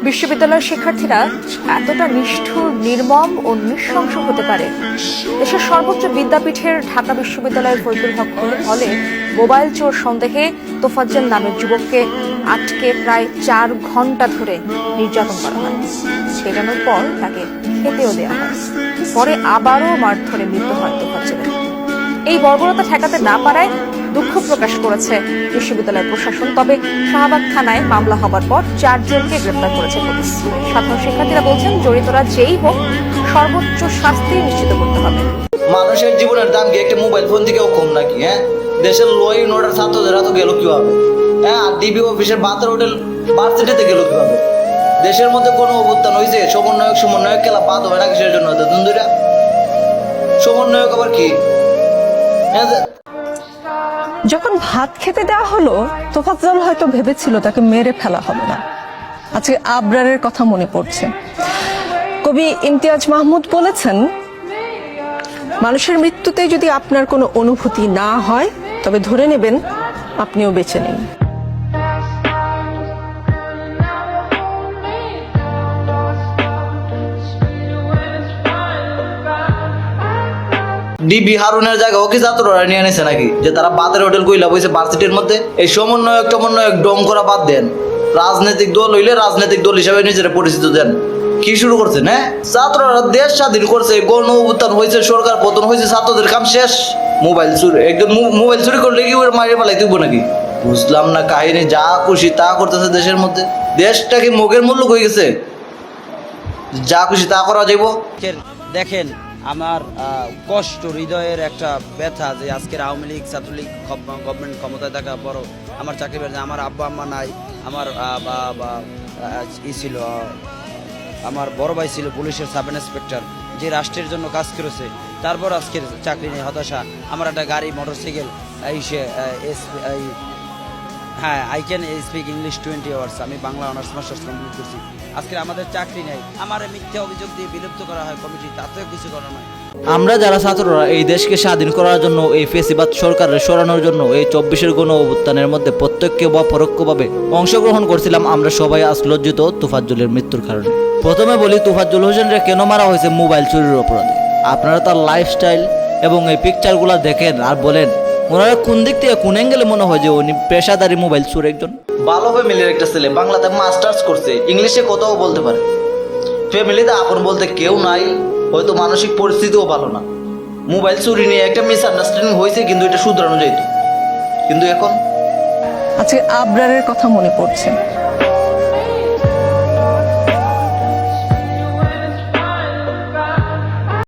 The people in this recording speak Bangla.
বিশ্ববিদ্যালয়ের শিক্ষার্থীরা এতটা নিষ্ঠুর, নির্মম ও নৃশংস হতে পারে। দেশের সর্বোচ্চ বিদ্যাপীঠের ঢাকা বিশ্ববিদ্যালয়ের ফজলুল হক হলে মোবাইল চোর সন্দেহে তোফাজ্জল নামের যুবককে আটকে প্রায় 4 ঘন্টা ধরে নির্যাতন করা হয়। পেটানোর পর তাকে খেতেও দেওয়া হয়। পরে আবারও মারধরে মৃত্যু হয় তোফাজ্জলের। এই বর্বরতা ঠেকাতে না পারায় দুঃখ প্রকাশ করেছে বিশ্ববিদ্যালয় প্রশাসন। তবে শাহবাগ থানায় মামলা হবার পর 4 জনকে গ্রেফতার করেছে পুলিশ। সাধারণ শিক্ষার্থীরা বলছেন, জড়িতরা যেই হোক সর্বোচ্চ শাস্তি নিশ্চিত করতে হবে। মানুষের জীবনের দাম কি একটা মোবাইল ফোন থেকেও কম নাকি? দেশের ল অ্যান্ড অর্ডার ছাত্রদের তো গেল কিভাবে? আর ডিবি অফিসের বাতার হোটেল ভার্সিটিতে গেল কিভাবে? দেশের মধ্যে কোনো অভ্যুত্থান হয়েছে? সমন্বয়ক খেলা বাদ হয় না কিসের জন্য? দুন্দুরা সমন্বয়ক আবার কি? যখন ভাত খেতে দেওয়া হলো, তোফাজ্জল হয়তো ভেবেছিল তাকে মেরে ফেলা হবে না। আজকে আবরারের কথা মনে পড়ছে। কবি ইমতিয়াজ মাহমুদ বলেছেন, মানুষের মৃত্যুতে যদি আপনার কোনো অনুভূতি না হয় তবে ধরে নেবেন আপনিও বেঁচে নেই। ডিবি হারুনের জায়গা ওকে ছাত্ররা নিয়ে নিছে নাকি? যে তারা বাতের হোটেল কইলা বইছে ভার্সিটির মধ্যে। এই সমন্বয়ক ডং করা বাদ দেন। রাজনৈতিক দল হইলে রাজনৈতিক দল হিসাবে নিজেরা পরিচিত দেন। কি শুরু করছেন? ছাত্ররা দেশ স্বাধীন করছে, গণ অভ্যুত্থান হয়েছে, সরকার পতন হয়েছে, ছাত্রদের কাম শেষ। মোবাইল চুরি, একজন মোবাইল চুরি করলে কি ওর মায়ের পালাই তুইব নাকি? বুঝলাম না কাহিনী। যা খুশি তা করতেছে দেশের মধ্যে। দেশটা কি মুখের মূল্য হয়ে গেছে? যা খুশি তা করা যাইব। দেখেন, আমার কষ্ট, হৃদয়ের একটা ব্যথা যে আজকের আওয়ামী লীগ, ছাত্রলীগ গভর্নমেন্ট ক্ষমতায় থাকা বড় আমার চাকরি বাড়ি, আমার আব্বা আম্মা নাই, আমার ছিল আমার বড় ভাই ছিল পুলিশের সাব ইন্সপেক্টর, যে রাষ্ট্রের জন্য কাজ করেছে, তারপর আজকের চাকরি নেই, হতাশা। আমার একটা গাড়ি, মোটরসাইকেল, হ্যাঁ, I can speak English 20 hours. আমি বাংলা অনার্স মাস্টার্স কমপ্লিট করছি। আজকে আমাদের চাকরি নেই, আমার মিথ্যা অভিযোগ দিয়ে বিলুপ্ত করা হয় কমিটি, তাতেও কিছু করা নয়। আমরা যারা ছাত্ররা এই দেশকে স্বাধীন করার জন্য, এই ফেসিবাদ সরকারের সরানোর জন্য এই 24-এর গণ অভ্যুত্থানের মধ্যে প্রত্যক্ষ বা পরোক্ষভাবে অংশগ্রহণ করছিলাম, আমরা সবাই আজ লজ্জিত তোফাজ্জলের মৃত্যুর কারণে। প্রথমে বলি, তোফাজ্জল হোসেনকে কেন মারা হয়েছে? মোবাইল চুরির অপরাধে। আপনারা তার লাইফস্টাইল এবং এই পিকচারগুলো দেখেন আর বলেন, ওনারা কোন দিক থেকে কোন অ্যাঙ্গেলে মনে হয় যে উনি পেশাদারি মোবাইল চোর একজন। ভালো ফ্যামিলির একটা ছেলে, বাংলাতে মাস্টার্স করছে, ইংলিশে কথাও বলতে পারে, ফ্যামিলিতে আপন বলতে কেউ নাই, হয়তো মানসিক পরিস্থিতিও ভালো না। মোবাইল চুরি নিয়ে একটা মিসআন্ডারস্ট্যান্ডিং হয়েছে, কিন্তু এটা শুধরানো যেত। কিন্তু এখন আজকে আবরারের কথা মনে পড়ছে।